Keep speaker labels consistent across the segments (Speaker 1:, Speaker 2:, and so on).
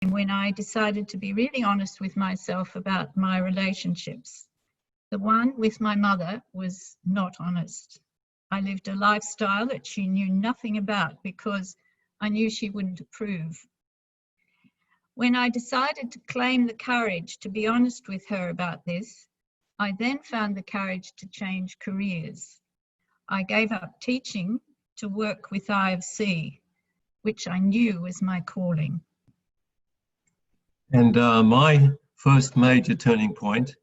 Speaker 1: when I decided to be really honest with myself about my relationships. The one with my mother was not honest. I lived a lifestyle that she knew nothing about because I knew she wouldn't approve. When I decided to claim the courage to be honest with her about this, I then found the courage to change careers. I gave up teaching to work with IofC, which I knew was my calling.
Speaker 2: And my first major turning point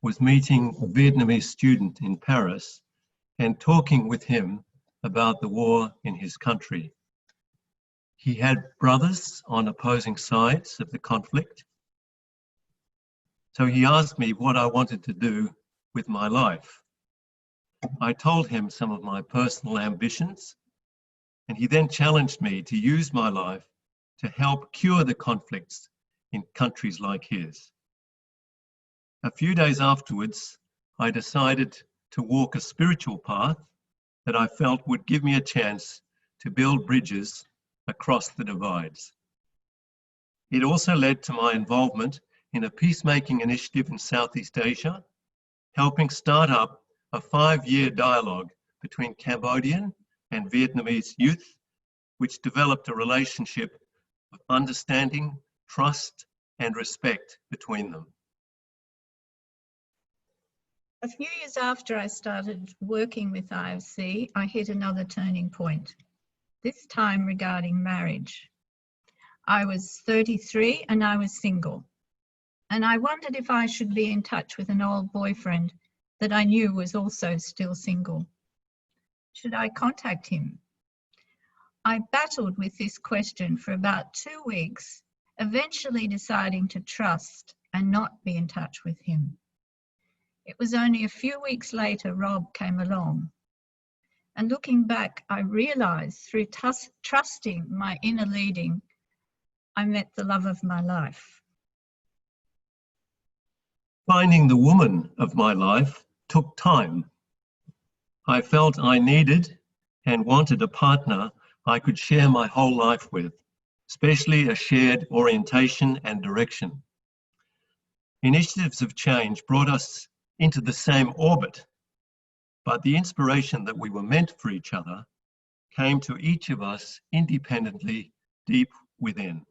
Speaker 2: was meeting a Vietnamese student in Paris and talking with him about the war in his country. He had brothers on opposing sides of the conflict. So he asked me what I wanted to do with my life. I told him some of my personal ambitions, and he then challenged me to use my life to help cure the conflicts in countries like his. A few days afterwards, I decided to walk a spiritual path that I felt would give me a chance to build bridges across the divides. It also led to my involvement in a peacemaking initiative in Southeast Asia, helping start up a 5-year dialogue between Cambodian and Vietnamese youth, which developed a relationship of understanding, trust, and respect between them.
Speaker 1: A few years after I started working with IofC, I hit another turning point, this time regarding marriage. I was 33 and I was single, and I wondered if I should be in touch with an old boyfriend that I knew was also still single. Should I contact him? I battled with this question for about 2 weeks, eventually deciding to trust and not be in touch with him. It was only a few weeks later Rob came along. And looking back, I realized through trusting my inner leading, I met the love of my life.
Speaker 2: Finding the woman of my life took time. I felt I needed and wanted a partner I could share my whole life with, especially a shared orientation and direction. Initiatives of change brought us into the same orbit, but the inspiration that we were meant for each other came to each of us independently deep within.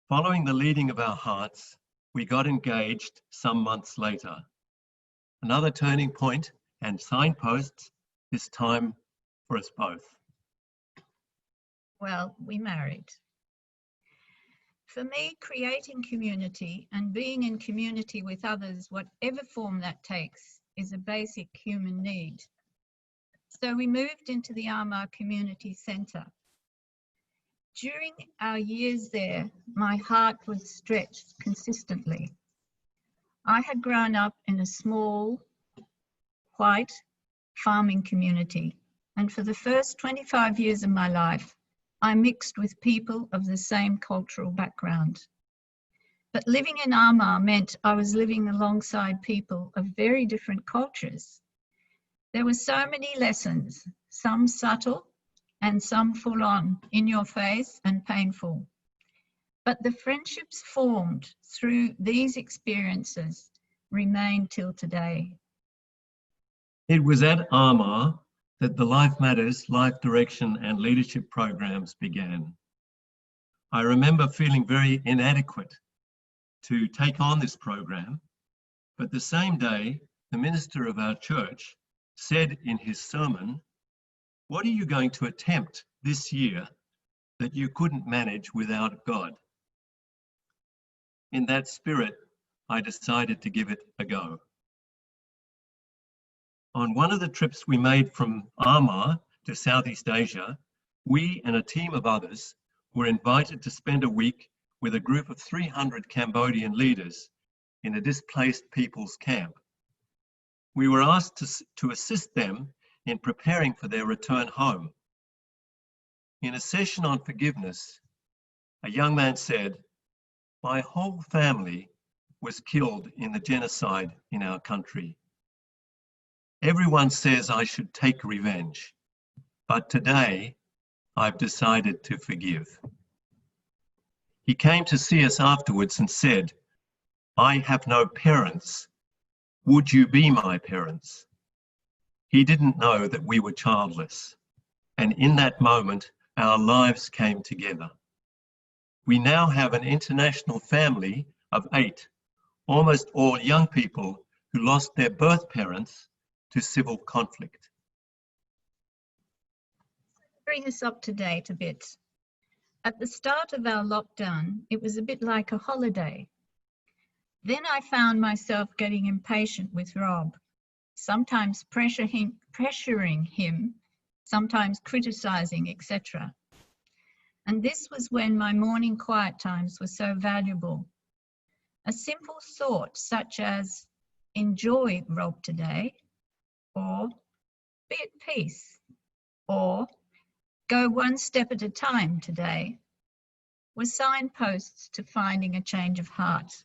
Speaker 2: Following the leading of our hearts, we got engaged some months later. Another turning point and signposts, this time for us both.
Speaker 1: Well, we married. For me, creating community and being in community with others, whatever form that takes, is a basic human need. So we moved into the Armagh Community Centre. During our years there, my heart was stretched consistently. I had grown up in a small, white farming community, and for the first 25 years of my life, I mixed with people of the same cultural background. But living in Armagh meant I was living alongside people of very different cultures. There were so many lessons, some subtle and some full on, in your face and painful. But the friendships formed through these experiences remain till today.
Speaker 2: It was at Armagh that the Life Matters, Life Direction and Leadership programs began. I remember feeling very inadequate to take on this program, but the same day, the minister of our church said in his sermon, "What are you going to attempt this year that you couldn't manage without God?" In that spirit, I decided to give it a go. On one of the trips we made from Armagh to Southeast Asia, we and a team of others were invited to spend a week with a group of 300 Cambodian leaders in a displaced people's camp. We were asked to assist them in preparing for their return home. In a session on forgiveness, a young man said, "My whole family was killed in the genocide in our country. Everyone says I should take revenge, but today I've decided to forgive." He came to see us afterwards and said, "I have no parents. Would you be my parents?" He didn't know that we were childless. And in that moment, our lives came together. We now have an international family of 8, almost all young people who lost their birth parents to civil conflict.
Speaker 1: Bring us up to date a bit. At the start of our lockdown, it was a bit like a holiday. Then I found myself getting impatient with Rob, sometimes pressuring him, sometimes criticizing, etc. And this was when my morning quiet times were so valuable. A simple thought such as, enjoy Rob today, or be at peace, or go one step at a time today, were signposts to finding a change of heart.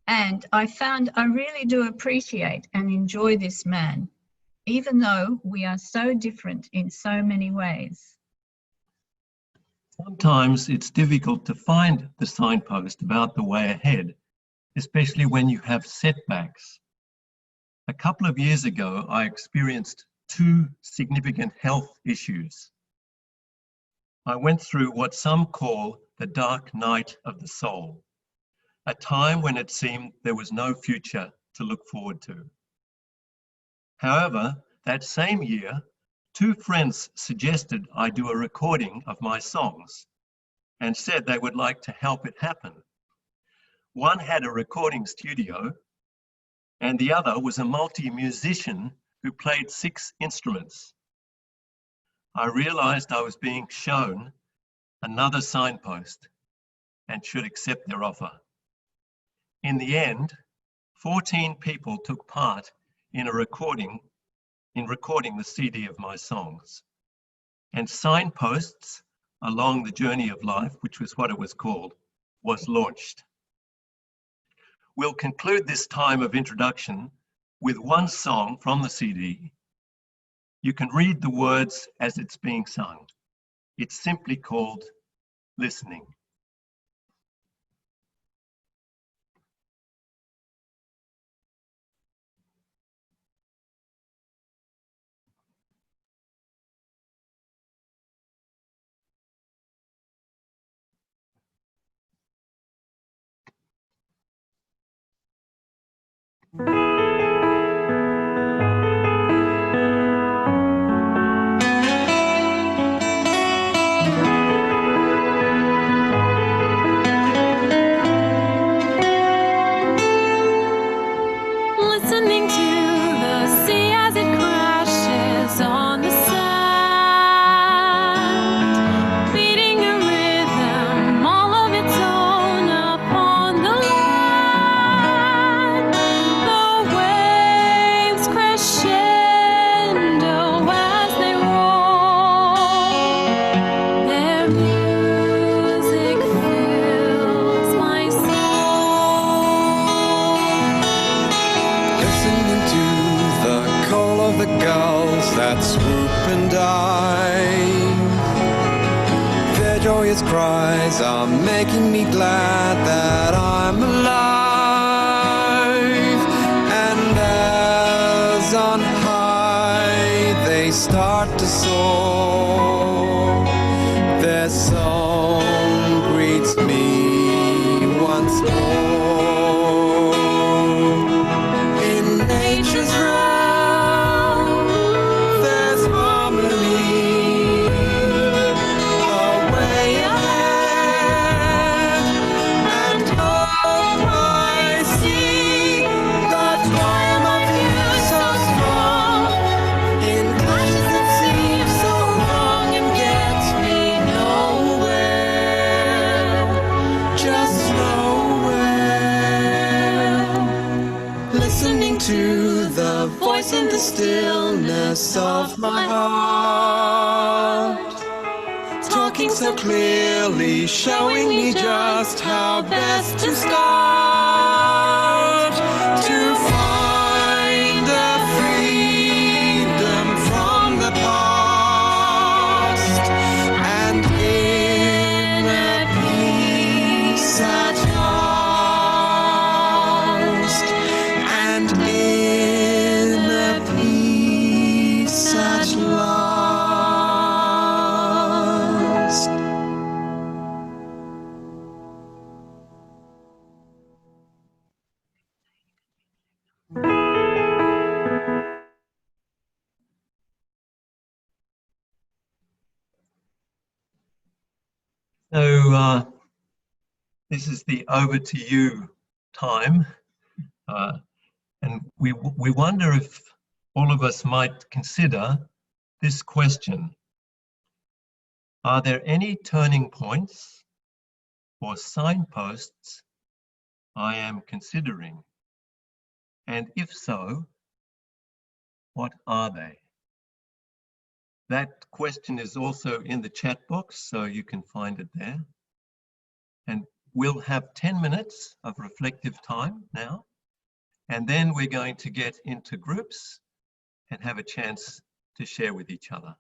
Speaker 1: And I found I really do appreciate and enjoy this man, even though we are so different in so many ways.
Speaker 2: Sometimes it's difficult to find the signpost about the way ahead, especially when you have setbacks. A couple of years ago, I experienced 2 significant health issues. I went through what some call the dark night of the soul, a time when it seemed there was no future to look forward to. However, that same year, 2 friends suggested I do a recording of my songs and said they would like to help it happen. One had a recording studio and the other was a multi-musician who played 6 instruments. I realized I was being shown another signpost and should accept their offer. In the end, 14 people took part in recording the CD of my songs. And Signposts Along the Journey of Life, which was what it was called, was launched. We'll conclude this time of introduction with one song from the CD. You can read the words as it's being sung. It's simply called Listening.
Speaker 3: Listening to the sea as it crashes on the sand, beating a rhythm all of its own upon the land. The waves crescendo as they roll, their music fills my
Speaker 4: Listening to the call of the gulls that swoop and dive. Their joyous cries are making me glad that I'm alive. And as on high they start to soar, their song greets me once more. In nature's realm, there's harmony, a way ahead, and hope I see the triumph of you so strong. In clashes that seem so long and get me nowhere, just nowhere. Listening to the voice in the stillness of my heart, talking so clearly, showing me just how best to start, to find the freedom from the past, and inner peace
Speaker 2: So this is the over to you time. And we wonder if all of us might consider this question. Are there any turning points or signposts I am considering? And if so, what are they? That question is also in the chat box, so you can find it there. And we'll have 10 minutes of reflective time now. And then we're going to get into groups and have a chance to share with each other.